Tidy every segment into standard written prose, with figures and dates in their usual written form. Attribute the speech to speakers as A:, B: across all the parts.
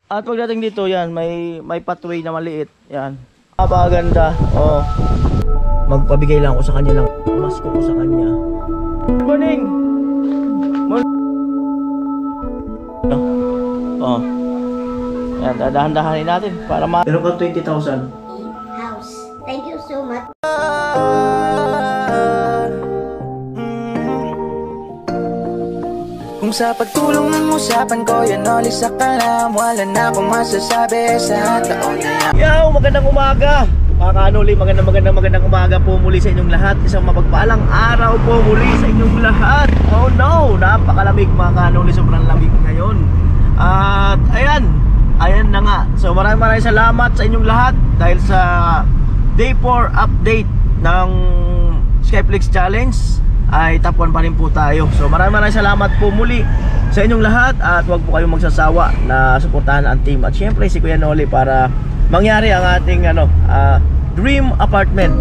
A: At pagdating dito, yan, may pathway na maliit. Yan. Napakaganda. Oh. Magpabigay lang ako sa kanya ng masko ko sa kanya. Good morning! Oh. Yan, dadahan-dahanin natin para meron kang 20,000.
B: House. Thank you so much.
C: Kung sa pagtulong ng usapan ko, yan ulit sa kalam. Wala na akong masasabi sa taon na yan.
A: Yo, magandang umaga mga kanuli, magandang umaga po muli sa inyong lahat. Isang mapagpalang araw po muli sa inyong lahat. Oh no, napakalamig mga kanuli, sobrang lamig ngayon. At ayan na nga. So maraming salamat sa inyong lahat dahil sa Day 4 update ng Skyflix Challenge ay top 1 pa rin po tayo. So maraming salamat po muli sa inyong lahat. At huwag po kayong magsasawa na suportahan ang team. At syempre si Kuya Noli para mangyari ang ating dream apartment.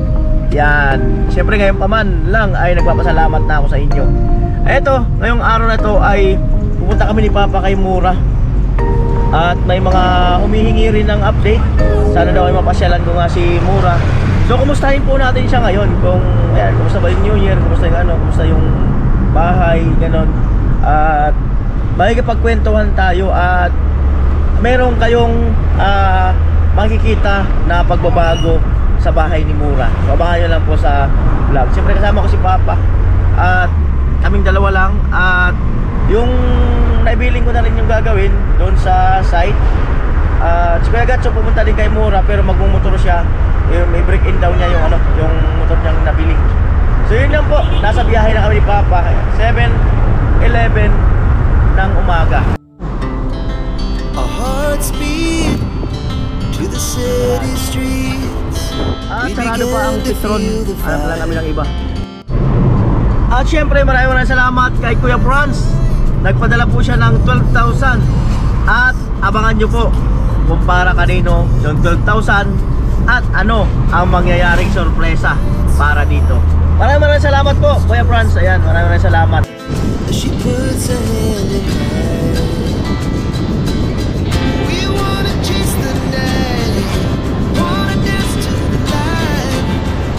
A: Yan. Syempre ngayon pa man lang ay nagpapasalamat na ako sa inyo. Eto, ngayong araw na to ay pupunta kami ni Papa kay Mura. At may mga humihingi rin ng update. Sana daw ay mapasyalan ko nga si Mura. So kumustahin po natin siya ngayon. Kung kumusta ba yung New Year, kumusta yung bahay, ganon. At makikipagkwentuhan tayo at meron kayong makikita na pagbabago sa bahay ni Mura. So abangan nyo lang po sa vlog. Siyempre kasama ko si Papa at kaming dalawa lang. At yung naibiling ko na rin yung gagawin doon sa site. Si Kuya Gatso pupunta din kay Mura pero magmumotor siya. May break-in daw niya yung motor niyang nabili. So yun lang po, nasa biyahe na kami ni Papa. 7:11 ng umaga.
C: Our hearts beat to the city streets.
A: Sarado pa ang Citron. Hanap lang kami ng iba. At syempre maraming salamat kay Kuya Franz. Nagpadala po siya ng 12,000. At abangan nyo po kung para kanino yung 12,000 at ano ang mangyayaring sorpresa para dito. Maraming salamat po Kuya Franz. Ayan, maraming salamat.
C: She puts her hand in mine. We wanna chase the night, wanna dance to the light,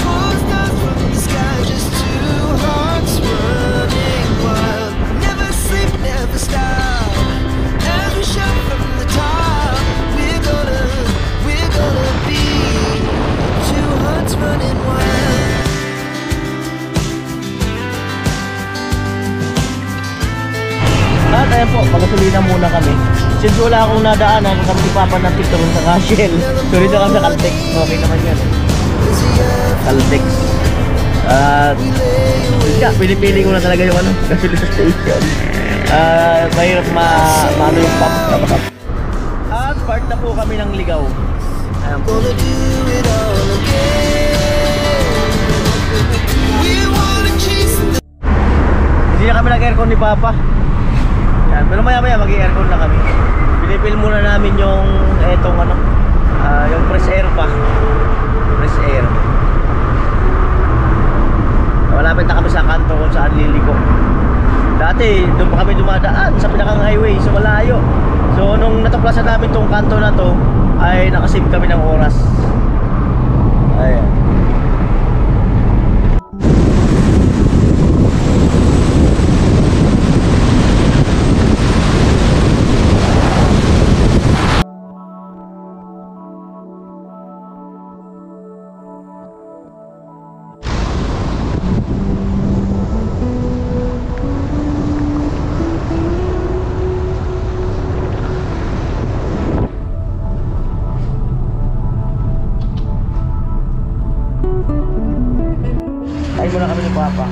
C: pull stars from the sky, just two hearts running wild. Never sleep, never stop, as we shout from the top. We're gonna be two hearts running wild.
A: At ayan po, pagkasulina muna kami. Since wala akong nadaanan, kami si Papa ng Citron sa Shell. So dito kami sa Caltex. Okay naman yan. Caltex. At pinipili ko na talaga yung gasolina station. Mahirap maano yung pump. At part na po kami ng Ligaw. Ayan po. Hindi na kami nag-aircon ni Papa. Yan, pero maya mag-aircon na kami. Pinipil muna namin yung yung fresh air pa. Fresh air. Malapit na kami sa kanto kung saan liliko. Dati doon pa kami dumadaan sa pinakang highway, so malayo. So nung natuklasan namin tong kanto na to ay nakasave kami ng oras. Ayan. Kain muna kami ni Papa.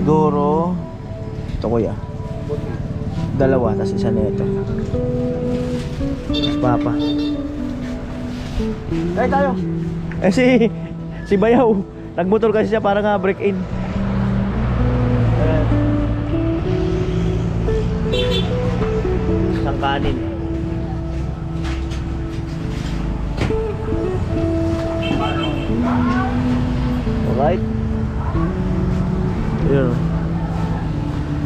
A: Siguro ito Kuya. Dalawa, tas isa na ito. Tapos Papa. Kain tayo. Si Bayaw, nagmotor kasi siya para nga break in. Isang kanin. Alright. Yun.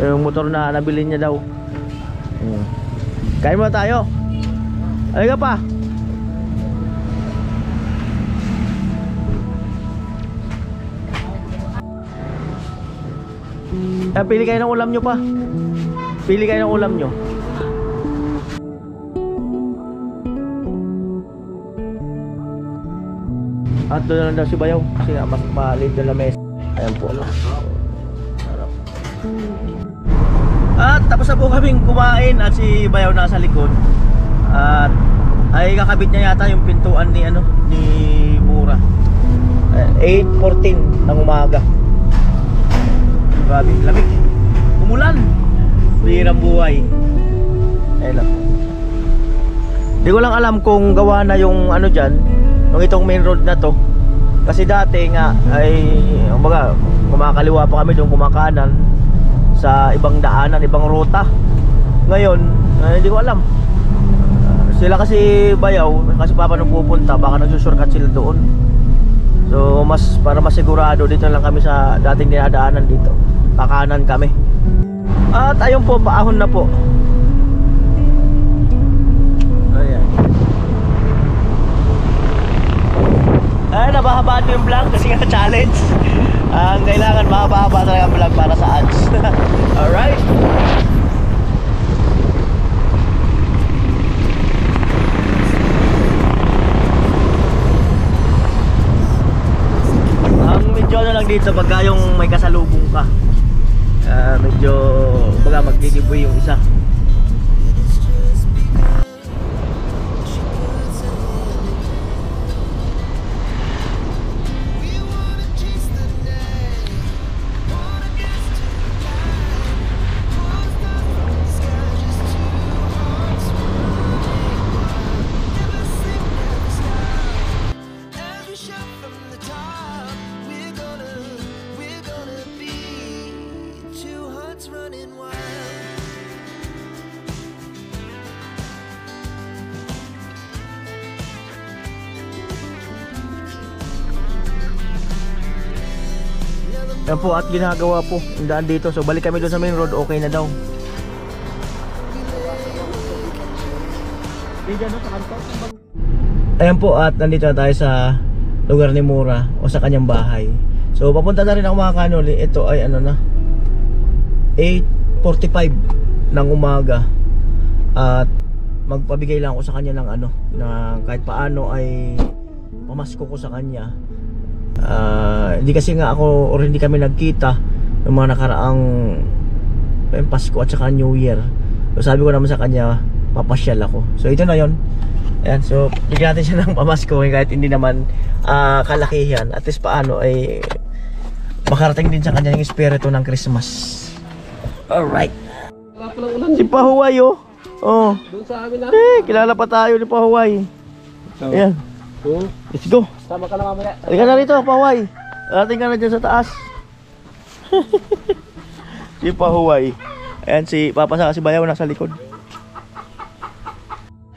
A: Yung motor na nabili niya daw. Kain muna tayo. Halika pa. Pili kayo ng ulam nyo pa. Pili kayo ng ulam nyo. At doon na lang daw si Bayaw kasi nga mas maliit na lamesa. Ayan po. At tapos na po kaming kumain at si Bayaw nasa likod. At ay kakabit niya yata yung pintuan ni ni Mura. 8:14 ng umaga. Grabe, lamig. Umulan. Bihirang buhay. Ayun lang. Di ko lang alam kung gawa na yung dyan, nung itong main road na to. Kasi dati nga ay kumbaga kumakaliwa pa kami doon, kumakanan sa ibang daanan, ibang ruta. Ngayon, hindi ko alam. Sila kasi Bayaw, kasi papa nung pupunta, baka nagsusurkat sila doon. So mas para masigurado, dito lang kami sa dating dinadaanan dito. Kakanan kami. At ayun po, paahon na po. Ayan. Ay, nabahaba ito yung vlog kasi nga challenge. Ang kailangan mahaba-haba talaga ang vlog para sa ads. Alright. Ang medyo lang dito pagka yung may kasalubong ka. Medyo baga mag-giveaway yung isa. Yan po at ginagawa po yung daan dito. So balik kami doon sa main road, okay na daw. Ayan po at nandito na tayo sa lugar ni Mura o sa kanyang bahay. So papunta na rin ako mga kanoli. Ito ay 8:45 ng umaga. At magpabigay lang ako sa kanya ng na kahit paano ay pamasko ko sa kanya. Hindi kasi nga ako or hindi kami nagkita ng mga nakaraang Pasko at saka New Year. So sabi ko naman sa kanya, papasyal ako. So ito na yon. Ayan, so bigyan natin siya ng pamasko kahit hindi naman kalakihan. At least paano ay makarating din sa kanya yung espiritu ng Christmas. Alright. Si Pahuway oh. Oh. Doon sa amin na. Kilala pa tayo ni Pahuway. Ayan. Let's go.
D: Sama ka na mamaya.
A: Halika na rito, Pahuway. Ating ka na dyan sa taas. Si Pahuway. Ayan, si Papa sa si Bayaw nasa likod.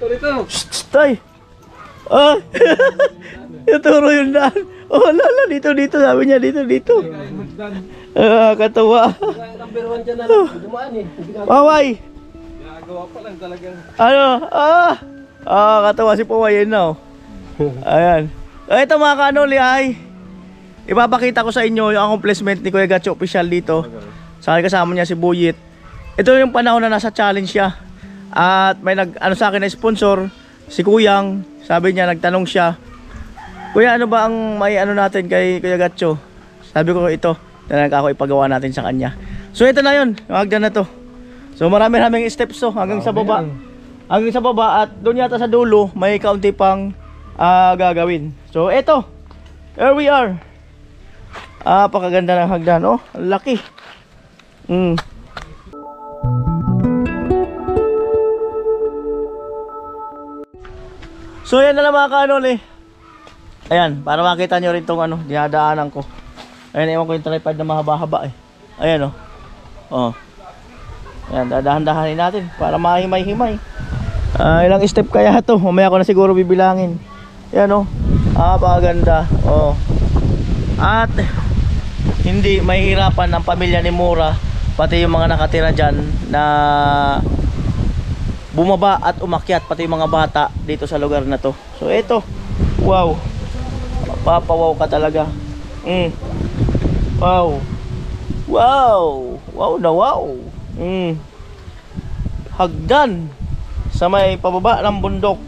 D: Ito rito.
A: Shh, tay. Ah. Ituro yung daan. Oh, lala, dito. Sabi niya, dito. Katawa.
D: Number 1 dyan na lang. Dumaan eh.
A: Pahuway.
D: Ginagawa pa lang talagang.
A: Katawa si Pahuway yun na. Ayan. Ito mga kanoli ay ipapakita ko sa inyo yung accomplishment ni Kuya Gatcho official dito. Saka kasama niya si Buyit. Ito yung panahon na nasa challenge siya. At may sa akin na sponsor, si Kuyang. Sabi niya, nagtanong siya, Kuya, ano ba ang may natin kay Kuya Gatcho? Sabi ko ito, na ako ipagawa natin sa kanya. So ito na yun, yung hagdan na to. So maraming steps to hanggang sa baba. Hanggang sa baba at doon yata sa dulo may kaunti pang gagawin. So eto, here we are. Pakaganda ng hagdan, oh. Ang laki. So yan na lang mga kanoli. Ayan, para makita nyo rin tong dinadaanan ko. Ayan, ewan ko yung tripod na mahaba-haba eh. Ayan oh. Ayan, dadahan-dahanin natin para mahimay-himay. Ilang step kaya to? Mamaya ko na siguro bibilangin. Yan pakaganda. At hindi mahihirapan ang pamilya ni Mura, pati yung mga nakatira dyan na bumaba at umakyat, pati yung mga bata dito sa lugar na to. So ito, wow, mapapawaw ka talaga. Wow, wow, wow na wow. Hagdan sa may pababa ng bundok.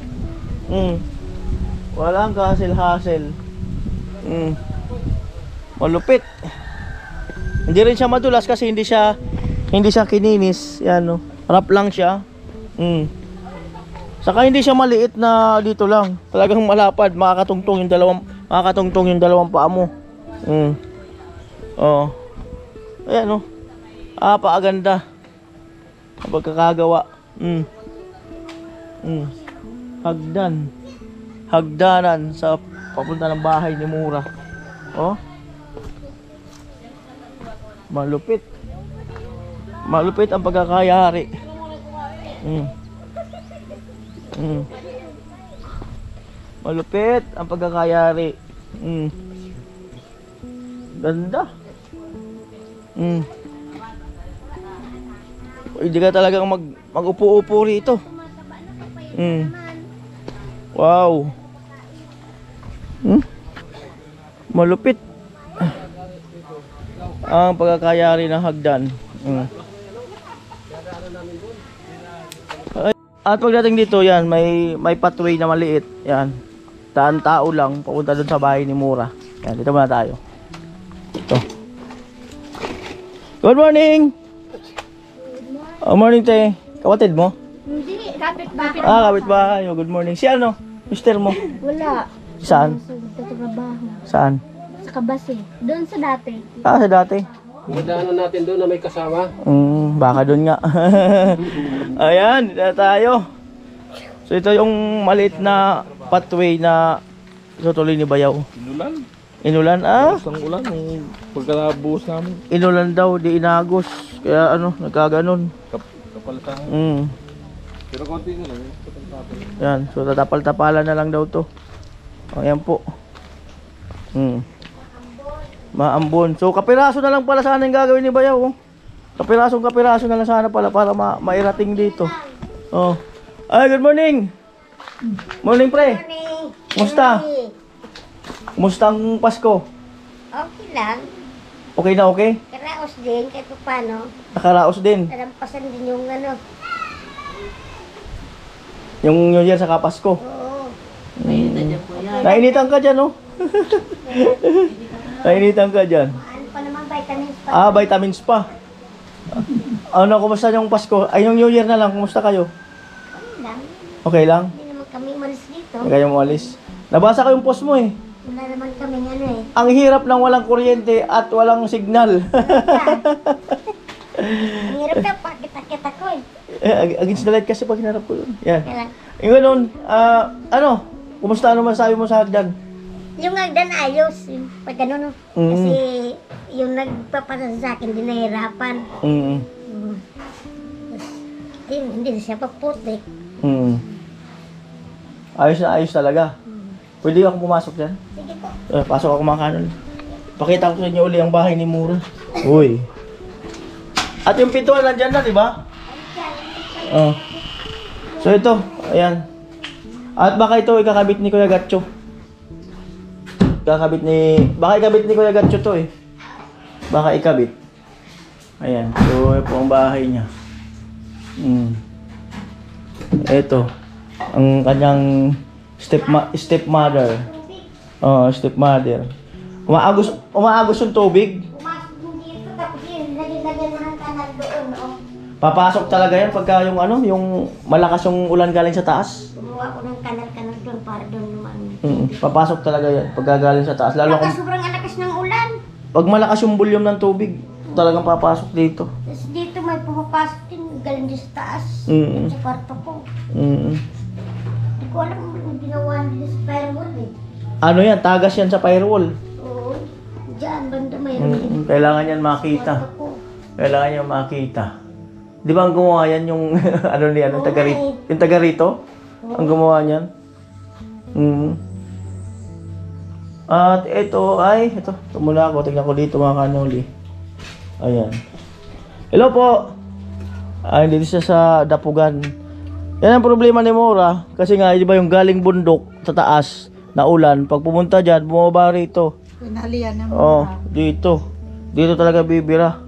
A: Walang kahasil-hasil. Malupit. Hindi rin siya madulas kasi hindi siya kininis. Yan, no. Harap lang siya. Saka hindi siya maliit na dito lang. Talagang malapad, makakatungtong yung dalawang paa mo. Oh. Ayan, no. Paaganda ang pagkakagawa. Hagdanan sa papunta ng bahay ni Mura. Oh. Malupit ang pagkakayari. Malupit ang pagkakayari. Ganda. Hindi ka talagang mag-upo-upo rito. Wow. Malupit ang pagkakayari ng hagdan. At pagdating dito, yan, may pathway na maliit. Yan. Daan tao lang papunta doon sa bahay ni Mura. Yan, dito muna tayo. Ito. Good morning. Morning, te. Kapatid mo?
B: Hindi, kapit-bahay.
A: Kapitbahay. Good morning. Si ano? Mister mo?
B: Wala.
A: Saan?
B: Sa trabaho.
A: Saan?
B: Sa Kabase. Doon sa dati.
A: Sa dati.
D: Madaanan natin doon na may kasama.
A: Baka doon nga. Ayan, dito tayo. So ito yung maliit na pathway na tutuloy ni Bayaw. Inulan?
E: Isang ulan nung pagkalabuhos namin.
A: Inulan daw, di inagos. Kaya nagkaganon.
E: Kapalitan. Pero konti na lang.
A: Yan, so tatapal-tapalan na lang daw to. Ayan po. Maambon. So kapiraso na lang pala sana yung gagawin ni Bayaw. Kapiraso na lang sana pala para mairating dito. Oh. Ay, good morning. Morning, pre. Kumusta? Kumusta ang Pasko?
B: Okay lang.
A: Okay na okay?
B: Karaos din, kahit paano.
A: Nakaraos din.
B: Nalampasan din yung ano.
A: Yung New Year sa Pasko.
B: Oo.
A: Nainitan ka dyan, no? Nainitan ka dyan.
B: Ano pa naman, vitamins pa.
A: Vitamins pa. Kumusta yung Pasko? Ay, yung New Year na lang, kumusta kayo?
B: Okay lang.
A: Okay lang?
B: Hindi naman kami umalis dito.
A: Hindi kayo umalis. Nabasa ko yung post mo eh.
B: Wala naman kami ano eh.
A: Ang hirap ng walang kuryente at walang signal.
B: Ang hirap na, pakita-kita ko eh.
A: Against the light kasi pag hinarap ko yun. Yan.
B: Kaya lang.
A: Yung ganun, kumusta masabi mo sa hagdan?
B: Yung hagdan ayos. Yung pag ano, no? Kasi yung nagpapasa sa akin, di nahirapan. Hindi na siya paputik.
A: Ayos na ayos talaga. Pwede ako pumasok dyan?
B: Sige po.
A: Pasok ako mga kanon. Pakita ko sa inyo uli ang bahay ni Mura. Uy. At yung pintuan nandyan na, di ba? So ito, ayan. At baka ito ikakabit ni Kuya Gatcho. Baka ikabit ni Kuya Gatcho to eh. Baka ikabit. Ayan. So ito po ang bahay niya. Ito. Ang kanyang stepmother. Stepmother. Umaagos yung tubig.
B: Pumasok mo dito, tapos yun, lagyan mo ng kanal doon, no?
A: Papasok talaga yan pagka yung malakas yung ulan galing sa taas.
B: Gumawa ko ng kanal doon para doon naman.
A: Papasok talaga yan pagka galing sa taas. Lalo
B: Baka
A: kung
B: sobrang alakas ng ulan.
A: pag malakas yung volume ng tubig, talagang papasok dito.
B: Tapos dito may pumapasok din, galing din sa taas. Sa kwarto ko. Hindi ko alam kung ginawa nila sa firewood eh.
A: Ano yan? Tagas yan sa firewall.
B: Oo. Diyan, banda mayroon din.
A: Kailangan yan makita.
B: Kwarto ko.
A: Kailangan yan makita. Di ba ang gumawa yan yung yung taga rito? Yung taga rito? Ang gumawa niyan? At ito, tumula ako. Tignan ko dito mga kanoli. Ayan. Hello po! Dito siya sa Dapugan. Yan ang problema ni Mora. Kasi nga, di ba yung galing bundok sa taas na ulan, pag pumunta dyan, bumaba rito.
F: Pinalian ng
A: Oh, dito. Dito talaga bibira.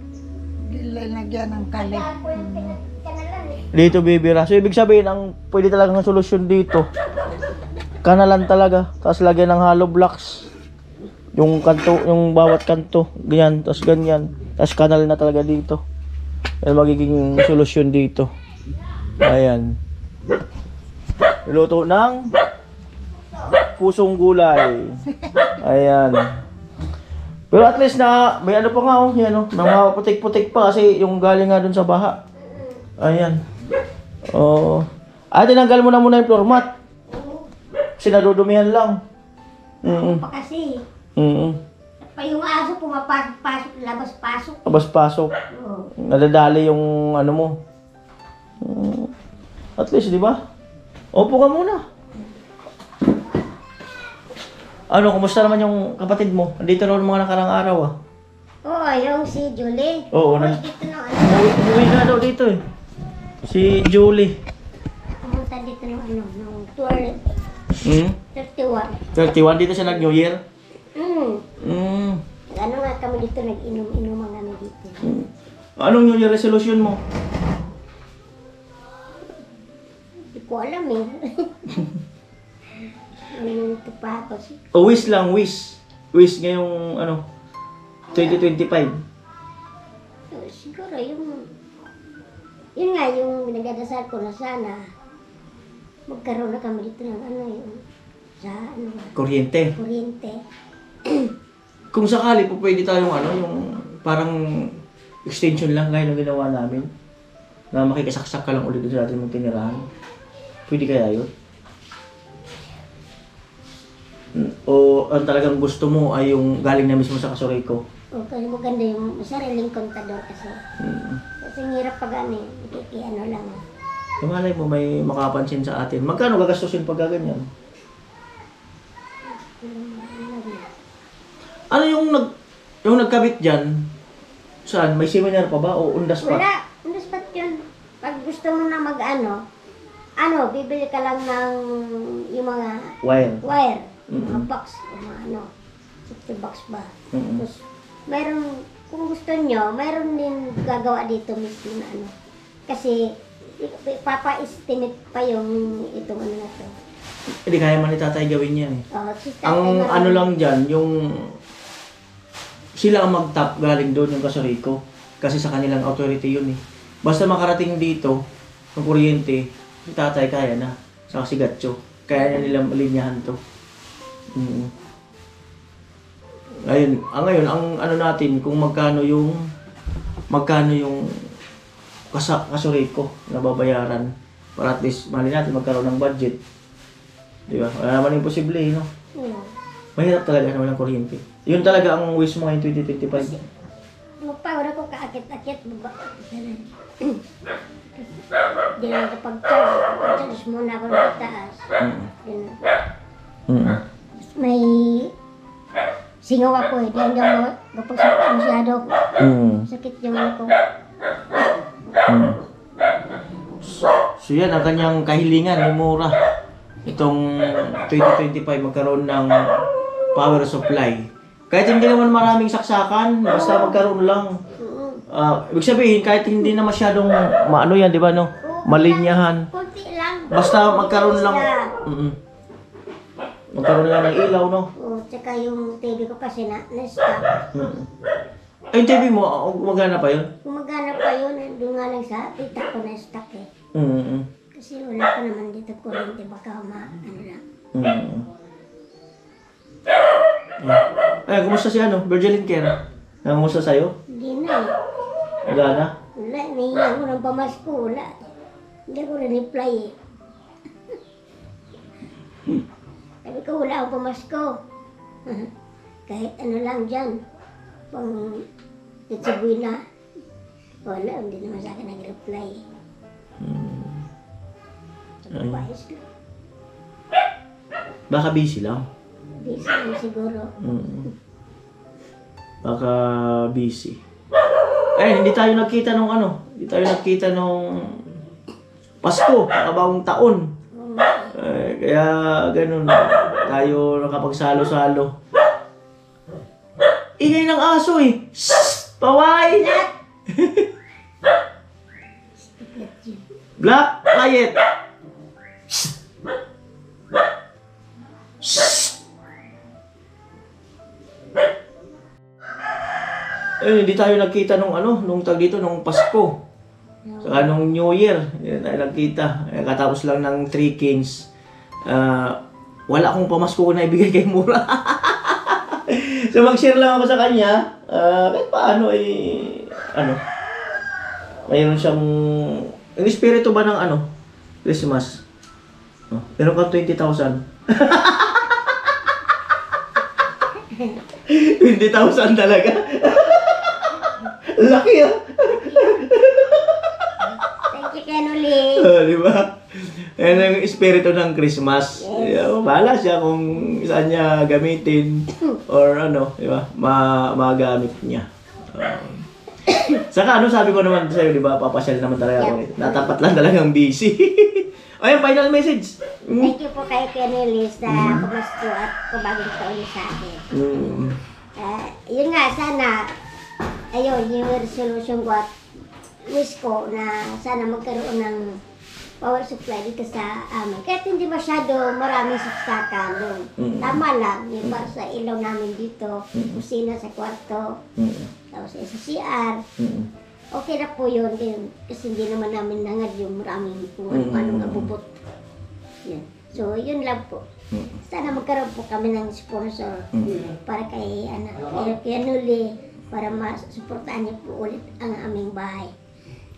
F: Nilagyan ng kalit.
A: Dito bibira. So, ibig sabihin, ang pwede talagang solusyon dito. Kanalan talaga. Tapos lagyan ng hollow blocks. Yung kanto, yung bawat kanto. Ganyan. Tapos ganyan. Tapos kanal na talaga dito. Yan magiging solusyon dito. Ayan. Niluto ng pusong gulay. Ayan. Pero at least na, may ano pa nga oh. Yan oh. Mga putik-putik pa kasi yung galing nga dun sa baha. Ayan. Oh. Tinanggal mo na muna yung floor mat. Kasi nadudumihan lang.
B: Pa kasi. Pa yung aso pumapasok-pasok, labas-pasok.
A: Labas-pasok.
B: Oo.
A: Nadadali yung ano mo. At least, di ba? Opo ka muna. Ano, kumusta naman yung kapatid mo? Andito na mga nakarang araw ah.
B: Oo, yung si Julie.
A: Oo,
B: Dito na ano.
A: Umuwi na daw dito eh. Si Julie.
B: Pumunta dito ng ano, ng tour. 31.
A: 31 dito siya nag-New Year.
B: Ano nga kami dito, nag-inom-inuman kami dito.
A: Anong New Year resolution mo?
B: Hindi ko alam eh. Ito pa ako.
A: Wish lang, wish. Wish ngayong ano, 2025.
B: Siguro yun nga yung pinagdadasal ko na sana magkaroon na kami dito ng ano yung sa ano
A: Kuryente.
B: kuryente.
A: Kung sakali po pwede tayong ano, yung parang extension lang gaya ng ginawa namin. Na makikisaksak ka lang ulit doon sa ating mong tinirahan. Pwede kaya yun? O ang talagang gusto mo ay yung galing na mismo sa Kasoreko?
B: O kasi maganda yung sariling kontador kasi. Kasi ang hirap pag ano eh, ano lang.
A: Yung malay mo may makapansin sa atin. Magkano gagastusin pag ganyan? Ano yung nagkabit dyan? Saan? May seminar pa ba o undas pa?
B: Wala, ang spot yun. Pag gusto mo na mag-ano, bibili ka lang ng yung mga
A: Wire.
B: mga box, yung mga ano, safety box ba.
A: Mm-mm.
B: Tapos, mayroon, kung gusto nyo, mayroon din gagawa dito mismo na ano. Kasi, papa-estimate pa yung itong ano na to.
A: Hindi kaya man ni tatay gawin yan eh.
B: Si tatay
A: Ang
B: na-
A: ano lang dyan, yung sila ang mag-top galing doon yung Kasoreko. Kasi sa kanilang authority yun eh. Basta makarating dito, ng kuryente, si tatay kaya na. Sa si Gatcho. Kaya na nilang linyahan to. Ngayon, ang ano natin, kung magkano yung Kasoreko na babayaran para at least mali natin magkaroon ng budget. Di ba? Wala naman imposible eh, no? Mahirap talaga naman ang kuryente. Yun talaga ang wish mo ngayong 2025.
B: Magpawala ko kaakit-akit, baba. Di na kapag-charge muna ako ng taas. May singaw ako eh. Di hindi ako kapag masyado. Sakit yung ano ko.
A: So yan ang kanyang kahilingan ni Mura. Itong 2025 magkaroon ng power supply. Kahit hindi naman maraming saksakan, basta magkaroon lang. Ibig sabihin, kahit hindi na masyadong maano yan, di ba no? Malinyahan.
B: Kunti lang.
A: Basta magkaroon lang. Magkaroon lang ng ilaw, no?
B: Oo, tsaka yung TV ko kasi na-stop.
A: Ay, yung TV mo, gumagana pa yun?
B: Gumagana pa yun, doon nga lang sa tita ko na-stop eh. Kasi wala pa naman dito kurente, baka ano lang.
A: Ay, kumusta si ano? Virgilin Care? Kumusta sa'yo?
B: Hindi na eh.
A: Wala na?
B: Wala, nahiya ko ng pamasko, wala. Hindi ko na-reply eh. Sabi ko, wala akong pamasko. Kahit ano lang dyan. Pang titsubuy na. Wala, hindi naman sa akin nag-reply eh. Sabi ko, ayos lang.
A: Baka busy lang.
B: Busy lang siguro.
A: Baka busy. Ay, hindi tayo nagkita nung ano. Hindi tayo nagkita nung Pasko, nakabagong taon. Kaya ganun, tayo nakapagsalo-salo. Ingay ng aso eh. Shhh! Paway! Black, quiet! Shhh! Shhh! Eh, hindi tayo nagkita nung tag dito, nung Pasko. Saka nung New Year, hindi tayo nagkita. Katapos lang ng Three Kings. Wala akong pamasko na ibigay kay Mura. So mag-share lang ako sa kanya. Kahit paano mayroon siyang, yung espiritu ba ng Christmas? Meron kang 20,000. 20,000 talaga. Laki ah.
B: Thank you, Kenuli.
A: Di ba? Yan ang espiritu ng Christmas. Bahala siya kung saan niya gamitin or di ba? Magamit niya. Saka sabi ko naman sa'yo, di ba? Papasyal naman talaga ako. Natapat lang talagang busy. Ayun, final message.
B: Thank you po kay Kenuli sa pamasko at kabagong taon sa akin. Yun nga, sana, yung resolution ko at wish ko na sana magkaroon ng power supply dito sa amin. Kahit hindi masyado maraming saksakan doon. Tama lang, yung para sa ilaw namin dito, kusina sa kwarto, tapos sa CR. Okay na po yun, kasi hindi naman namin nangad yung maraming kung anong abubot. Yan. So, yun lang po. Sana magkaroon po kami ng sponsor para kay Nuli, para masuportahan niyo po ulit ang aming bahay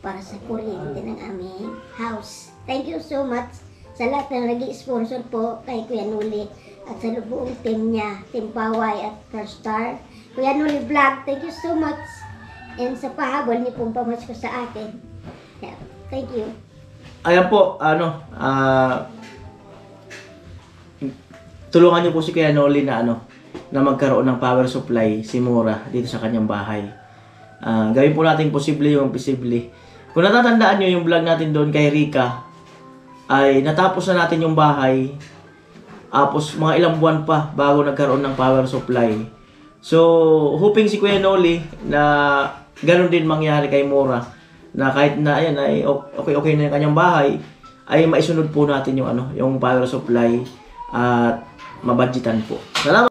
B: para sa kuryente ng aming house. Thank you so much sa lahat na nag-sponsor po kay Kuya Nuli at sa buong team niya, Team Paway at First Star. Kuya Nuli Vlog, thank you so much. And sa pahabol niyo pong pamasko sa akin. Yeah, thank you.
A: Ayan po, tulungan niyo po si Kuya Noli na na magkaroon ng power supply si Mura dito sa kanyang bahay. Gawin po natin posible yung imposible. Kung natatandaan niyo yung vlog natin doon kay Rika, ay natapos na natin yung bahay. Tapos mga ilang buwan pa bago nagkaroon ng power supply. So, hoping si Kuya Noli na ganun din mangyari kay Mura, na kahit na ayan ay okay na yung kanyang bahay, ay maisunod po natin yung yung power supply at mabudgetan po. Salamat.